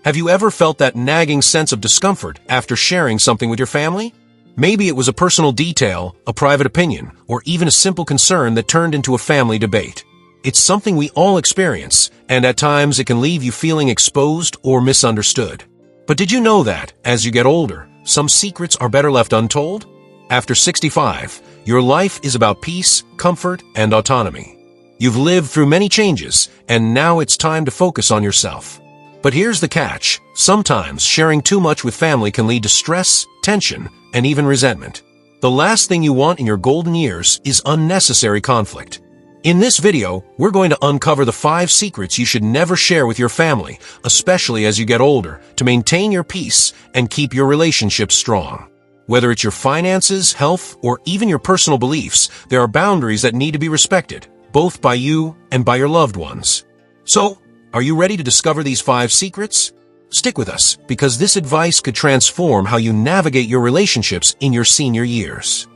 Have you ever felt that nagging sense of discomfort after sharing something with your family? Maybe it was a personal detail, a private opinion, or even a simple concern that turned into a family debate. It's something we all experience, and at times it can leave you feeling exposed or misunderstood. But did you know that, as you get older, some secrets are better left untold? After 65, your life is about peace, comfort, and autonomy. You've lived through many changes, and now it's time to focus on yourself. But here's the catch. Sometimes sharing too much with family can lead to stress, tension, and even resentment. The last thing you want in your golden years is unnecessary conflict. In this video, we're going to uncover the 5 secrets you should never share with your family, especially as you get older, to maintain your peace and keep your relationships strong. Whether it's your finances, health, or even your personal beliefs, there are boundaries that need to be respected, both by you and by your loved ones. So, are you ready to discover these 5 secrets? Stick with us, because this advice could transform how you navigate your relationships in your senior years.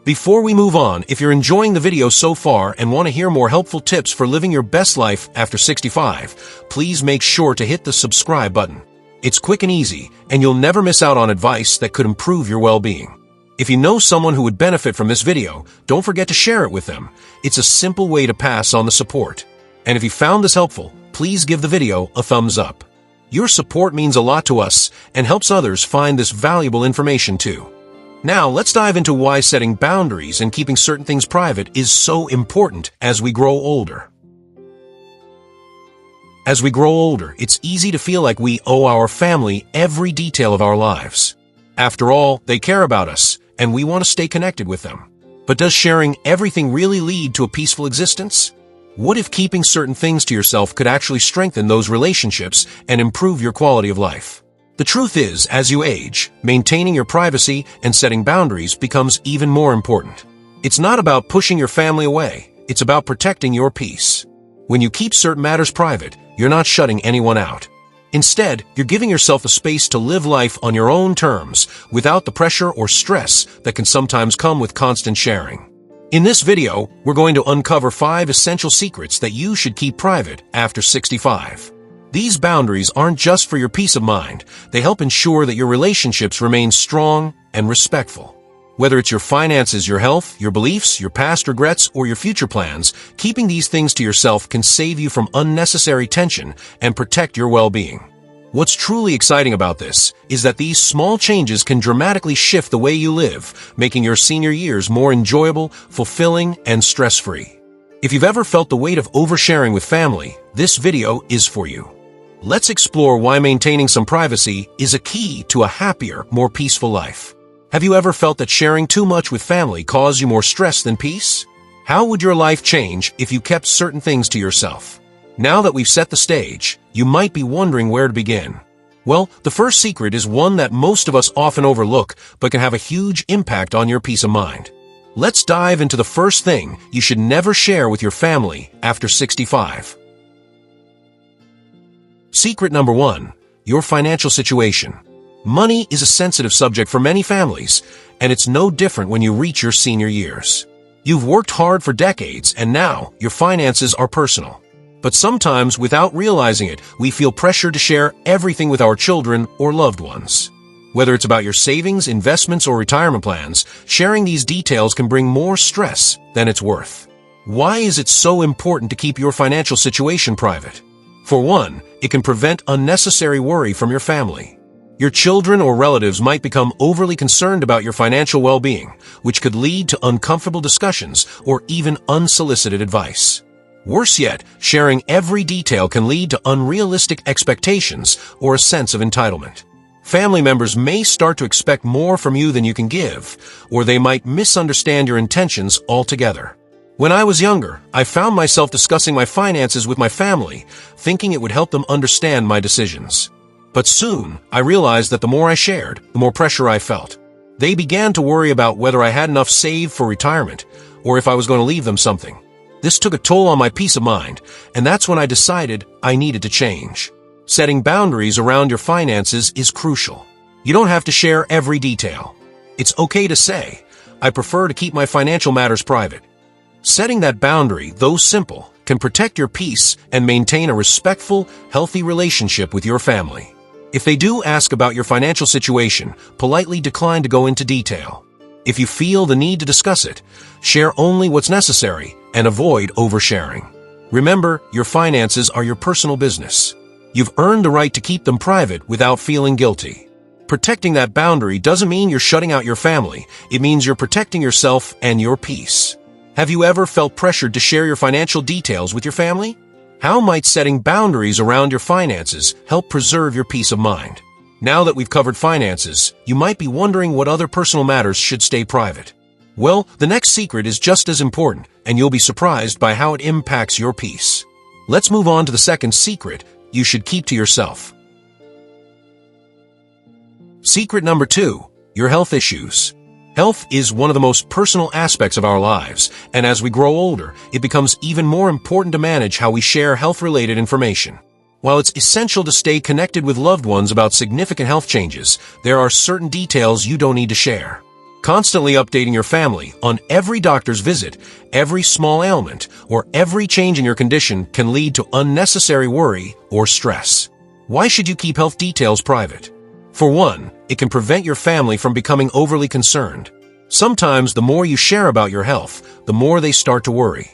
Before we move on, if you're enjoying the video so far and want to hear more helpful tips for living your best life after 65, please make sure to hit the subscribe button. It's quick and easy, and you'll never miss out on advice that could improve your well-being. If you know someone who would benefit from this video, don't forget to share it with them. It's a simple way to pass on the support. And if you found this helpful, please give the video a thumbs up. Your support means a lot to us and helps others find this valuable information too. Now, let's dive into why setting boundaries and keeping certain things private is so important as we grow older. As we grow older, it's easy to feel like we owe our family every detail of our lives. After all, they care about us, and we want to stay connected with them. But does sharing everything really lead to a peaceful existence? What if keeping certain things to yourself could actually strengthen those relationships and improve your quality of life? The truth is, as you age, maintaining your privacy and setting boundaries becomes even more important. It's not about pushing your family away, it's about protecting your peace. When you keep certain matters private, you're not shutting anyone out. Instead, you're giving yourself a space to live life on your own terms, without the pressure or stress that can sometimes come with constant sharing. In this video, we're going to uncover 5 essential secrets that you should keep private after 65. These boundaries aren't just for your peace of mind, they help ensure that your relationships remain strong and respectful. Whether it's your finances, your health, your beliefs, your past regrets, or your future plans, keeping these things to yourself can save you from unnecessary tension and protect your well-being. What's truly exciting about this is that these small changes can dramatically shift the way you live, making your senior years more enjoyable, fulfilling, and stress-free. If you've ever felt the weight of oversharing with family, this video is for you. Let's explore why maintaining some privacy is a key to a happier, more peaceful life. Have you ever felt that sharing too much with family caused you more stress than peace? How would your life change if you kept certain things to yourself? Now that we've set the stage, you might be wondering where to begin. Well, the first secret is one that most of us often overlook, but can have a huge impact on your peace of mind. Let's dive into the first thing you should never share with your family after 65. Secret number 1. Your financial situation. Money is a sensitive subject for many families, and it's no different when you reach your senior years. You've worked hard for decades, and now your finances are personal. But sometimes, without realizing it, we feel pressured to share everything with our children or loved ones. Whether it's about your savings, investments, or retirement plans, sharing these details can bring more stress than it's worth. Why is it so important to keep your financial situation private? For one, it can prevent unnecessary worry from your family. Your children or relatives might become overly concerned about your financial well-being, which could lead to uncomfortable discussions or even unsolicited advice. Worse yet, sharing every detail can lead to unrealistic expectations or a sense of entitlement. Family members may start to expect more from you than you can give, or they might misunderstand your intentions altogether. When I was younger, I found myself discussing my finances with my family, thinking it would help them understand my decisions. But soon, I realized that the more I shared, the more pressure I felt. They began to worry about whether I had enough saved for retirement, or if I was going to leave them something. This took a toll on my peace of mind, and that's when I decided I needed to change. Setting boundaries around your finances is crucial. You don't have to share every detail. It's okay to say, I prefer to keep my financial matters private. Setting that boundary, though simple, can protect your peace and maintain a respectful, healthy relationship with your family. If they do ask about your financial situation, politely decline to go into detail. If you feel the need to discuss it, share only what's necessary and avoid oversharing. Remember, your finances are your personal business. You've earned the right to keep them private without feeling guilty. Protecting that boundary doesn't mean you're shutting out your family. It means you're protecting yourself and your peace. Have you ever felt pressured to share your financial details with your family? How might setting boundaries around your finances help preserve your peace of mind? Now that we've covered finances, you might be wondering what other personal matters should stay private. Well, the next secret is just as important, and you'll be surprised by how it impacts your peace. Let's move on to the second secret you should keep to yourself. Secret number 2, your health issues. Health is one of the most personal aspects of our lives, and as we grow older, it becomes even more important to manage how we share health-related information. While it's essential to stay connected with loved ones about significant health changes, there are certain details you don't need to share. Constantly updating your family on every doctor's visit, every small ailment, or every change in your condition can lead to unnecessary worry or stress. Why should you keep health details private? For one, it can prevent your family from becoming overly concerned. Sometimes the more you share about your health, the more they start to worry.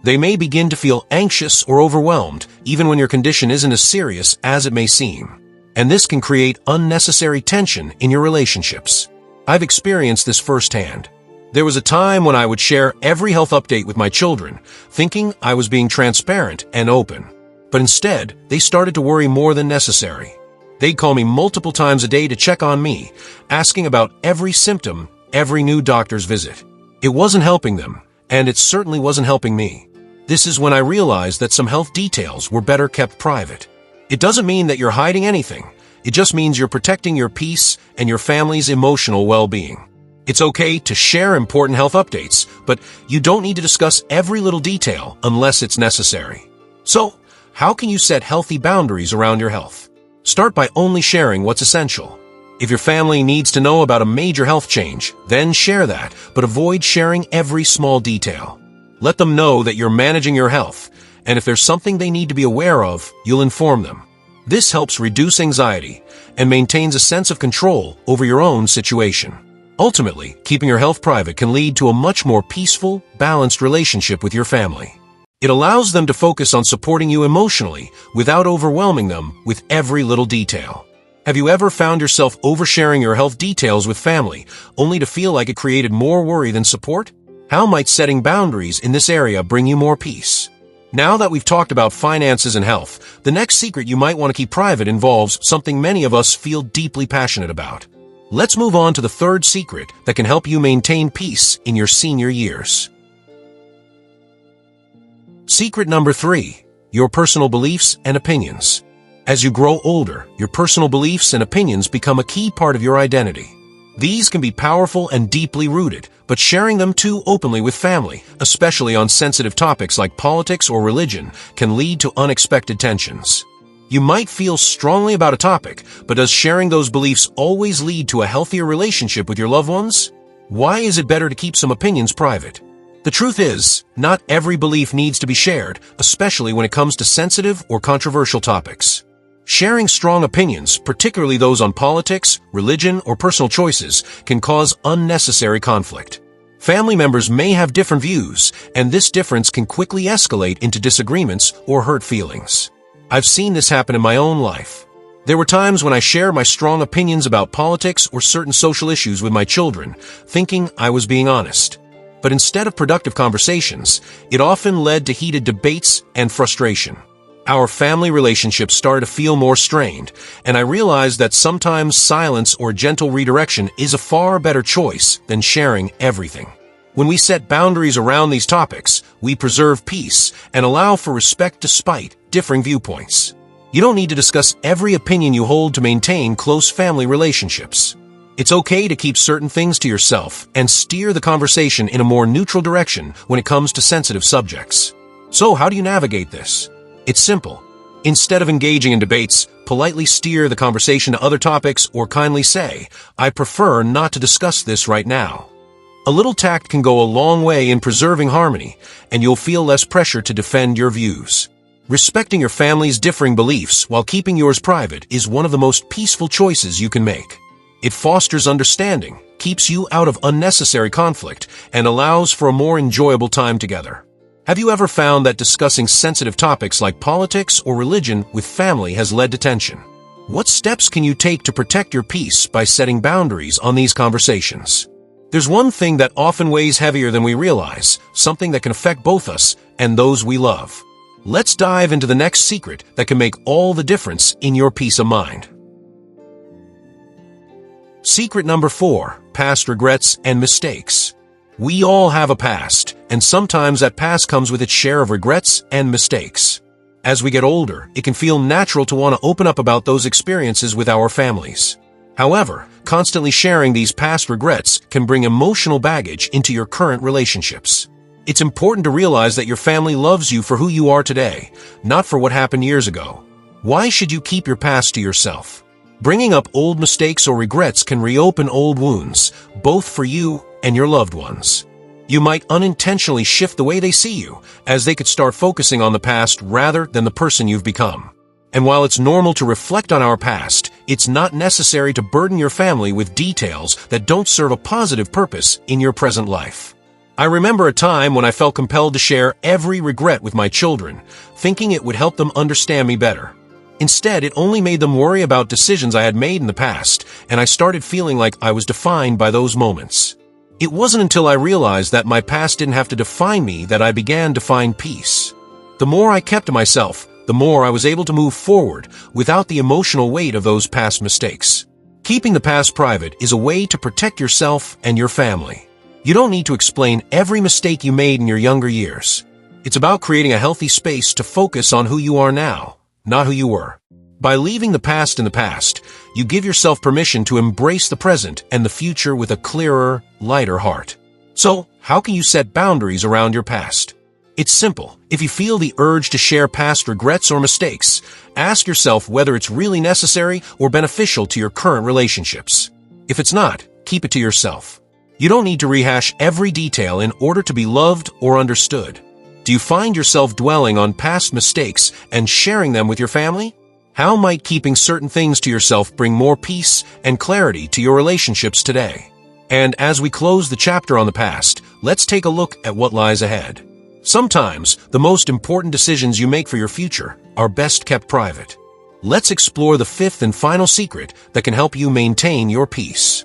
They may begin to feel anxious or overwhelmed, even when your condition isn't as serious as it may seem. And this can create unnecessary tension in your relationships. I've experienced this firsthand. There was a time when I would share every health update with my children, thinking I was being transparent and open. But instead, they started to worry more than necessary. They'd call me multiple times a day to check on me, asking about every symptom, every new doctor's visit. It wasn't helping them, and it certainly wasn't helping me. This is when I realized that some health details were better kept private. It doesn't mean that you're hiding anything. It just means you're protecting your peace and your family's emotional well-being. It's okay to share important health updates, but you don't need to discuss every little detail unless it's necessary. So, how can you set healthy boundaries around your health? Start by only sharing what's essential. If your family needs to know about a major health change, then share that, but avoid sharing every small detail. Let them know that you're managing your health, and if there's something they need to be aware of, you'll inform them. This helps reduce anxiety and maintains a sense of control over your own situation. Ultimately, keeping your health private can lead to a much more peaceful, balanced relationship with your family. It allows them to focus on supporting you emotionally without overwhelming them with every little detail. Have you ever found yourself oversharing your health details with family, only to feel like it created more worry than support? How might setting boundaries in this area bring you more peace? Now that we've talked about finances and health, the next secret you might want to keep private involves something many of us feel deeply passionate about. Let's move on to the third secret that can help you maintain peace in your senior years. Secret number 3, your personal beliefs and opinions. As you grow older, your personal beliefs and opinions become a key part of your identity. These can be powerful and deeply rooted, but sharing them too openly with family, especially on sensitive topics like politics or religion, can lead to unexpected tensions. You might feel strongly about a topic, but does sharing those beliefs always lead to a healthier relationship with your loved ones? Why is it better to keep some opinions private? The truth is, not every belief needs to be shared, especially when it comes to sensitive or controversial topics. Sharing strong opinions, particularly those on politics, religion, or personal choices, can cause unnecessary conflict. Family members may have different views, and this difference can quickly escalate into disagreements or hurt feelings. I've seen this happen in my own life. There were times when I shared my strong opinions about politics or certain social issues with my children, thinking I was being honest. But instead of productive conversations, it often led to heated debates and frustration. Our family relationship started to feel more strained, and I realized that sometimes silence or gentle redirection is a far better choice than sharing everything. When we set boundaries around these topics, we preserve peace and allow for respect despite differing viewpoints. You don't need to discuss every opinion you hold to maintain close family relationships. It's okay to keep certain things to yourself and steer the conversation in a more neutral direction when it comes to sensitive subjects. So how do you navigate this? It's simple. Instead of engaging in debates, politely steer the conversation to other topics or kindly say, "I prefer not to discuss this right now." A little tact can go a long way in preserving harmony, and you'll feel less pressure to defend your views. Respecting your family's differing beliefs while keeping yours private is one of the most peaceful choices you can make. It fosters understanding, keeps you out of unnecessary conflict, and allows for a more enjoyable time together. Have you ever found that discussing sensitive topics like politics or religion with family has led to tension? What steps can you take to protect your peace by setting boundaries on these conversations? There's one thing that often weighs heavier than we realize, something that can affect both us and those we love. Let's dive into the next secret that can make all the difference in your peace of mind. Secret number 4, past regrets and mistakes. We all have a past, and sometimes that past comes with its share of regrets and mistakes. As we get older, it can feel natural to want to open up about those experiences with our families. However, constantly sharing these past regrets can bring emotional baggage into your current relationships. It's important to realize that your family loves you for who you are today, not for what happened years ago. Why should you keep your past to yourself? Bringing up old mistakes or regrets can reopen old wounds, both for you and your loved ones. You might unintentionally shift the way they see you, as they could start focusing on the past rather than the person you've become. And while it's normal to reflect on our past, it's not necessary to burden your family with details that don't serve a positive purpose in your present life. I remember a time when I felt compelled to share every regret with my children, thinking it would help them understand me better. Instead, it only made them worry about decisions I had made in the past, and I started feeling like I was defined by those moments. It wasn't until I realized that my past didn't have to define me that I began to find peace. The more I kept to myself, the more I was able to move forward without the emotional weight of those past mistakes. Keeping the past private is a way to protect yourself and your family. You don't need to explain every mistake you made in your younger years. It's about creating a healthy space to focus on who you are now, not who you were. By leaving the past in the past, you give yourself permission to embrace the present and the future with a clearer, lighter heart. So, how can you set boundaries around your past? It's simple. If you feel the urge to share past regrets or mistakes, ask yourself whether it's really necessary or beneficial to your current relationships. If it's not, keep it to yourself. You don't need to rehash every detail in order to be loved or understood. Do you find yourself dwelling on past mistakes and sharing them with your family? How might keeping certain things to yourself bring more peace and clarity to your relationships today? And as we close the chapter on the past, let's take a look at what lies ahead. Sometimes, the most important decisions you make for your future are best kept private. Let's explore the 5th and final secret that can help you maintain your peace.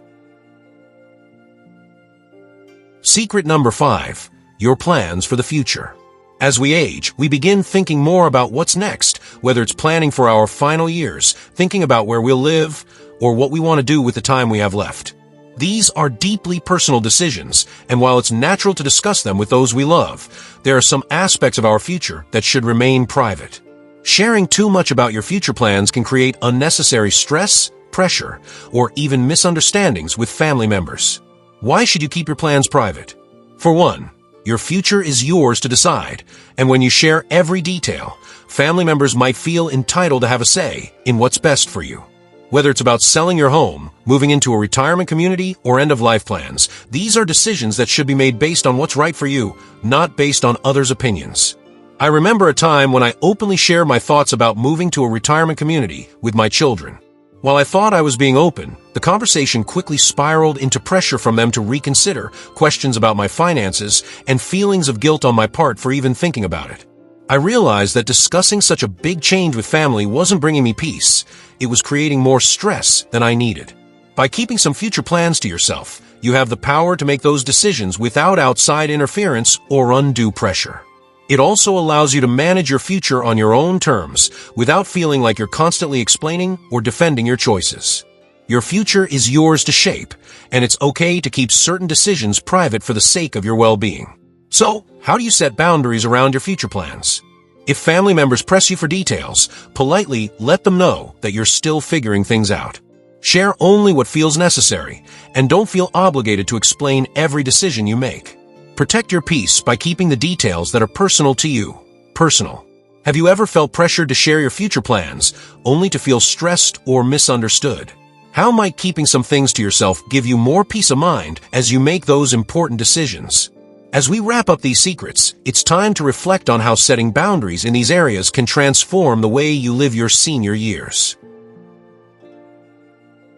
Secret number 5, your plans for the future. As we age, we begin thinking more about what's next, whether it's planning for our final years, thinking about where we'll live, or what we want to do with the time we have left. These are deeply personal decisions, and while it's natural to discuss them with those we love, there are some aspects of our future that should remain private. Sharing too much about your future plans can create unnecessary stress, pressure, or even misunderstandings with family members. Why should you keep your plans private? For one, your future is yours to decide, and when you share every detail, family members might feel entitled to have a say in what's best for you. Whether it's about selling your home, moving into a retirement community, or end-of-life plans, these are decisions that should be made based on what's right for you, not based on others' opinions. I remember a time when I openly shared my thoughts about moving to a retirement community with my children. While I thought I was being open, the conversation quickly spiraled into pressure from them to reconsider, questions about my finances, and feelings of guilt on my part for even thinking about it. I realized that discussing such a big change with family wasn't bringing me peace. It was creating more stress than I needed. By keeping some future plans to yourself, you have the power to make those decisions without outside interference or undue pressure. It also allows you to manage your future on your own terms, without feeling like you're constantly explaining or defending your choices. Your future is yours to shape, and it's okay to keep certain decisions private for the sake of your well-being. So, how do you set boundaries around your future plans? If family members press you for details, politely let them know that you're still figuring things out. Share only what feels necessary, and don't feel obligated to explain every decision you make. Protect your peace by keeping the details that are personal to you, personal. Have you ever felt pressured to share your future plans, only to feel stressed or misunderstood? How might keeping some things to yourself give you more peace of mind as you make those important decisions? As we wrap up these secrets, it's time to reflect on how setting boundaries in these areas can transform the way you live your senior years.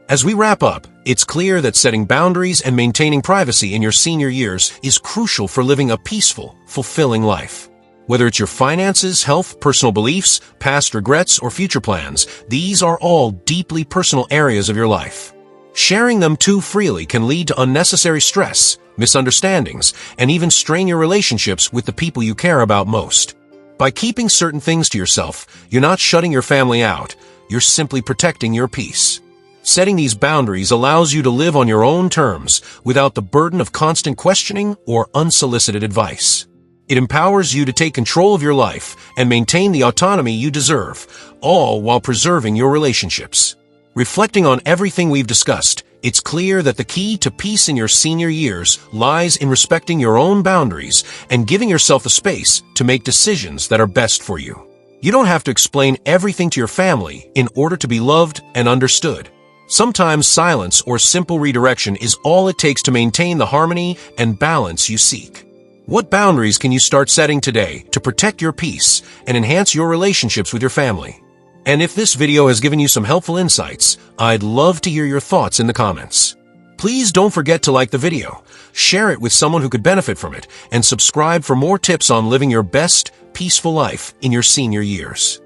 As we wrap up, it's clear that setting boundaries and maintaining privacy in your senior years is crucial for living a peaceful, fulfilling life. Whether it's your finances, health, personal beliefs, past regrets, or future plans, these are all deeply personal areas of your life. Sharing them too freely can lead to unnecessary stress, misunderstandings, and even strain your relationships with the people you care about most. By keeping certain things to yourself, you're not shutting your family out, you're simply protecting your peace. Setting these boundaries allows you to live on your own terms without the burden of constant questioning or unsolicited advice. It empowers you to take control of your life and maintain the autonomy you deserve, all while preserving your relationships. Reflecting on everything we've discussed, it's clear that the key to peace in your senior years lies in respecting your own boundaries and giving yourself the space to make decisions that are best for you. You don't have to explain everything to your family in order to be loved and understood. Sometimes silence or simple redirection is all it takes to maintain the harmony and balance you seek. What boundaries can you start setting today to protect your peace and enhance your relationships with your family? And if this video has given you some helpful insights, I'd love to hear your thoughts in the comments. Please don't forget to like the video, share it with someone who could benefit from it, and subscribe for more tips on living your best, peaceful life in your senior years.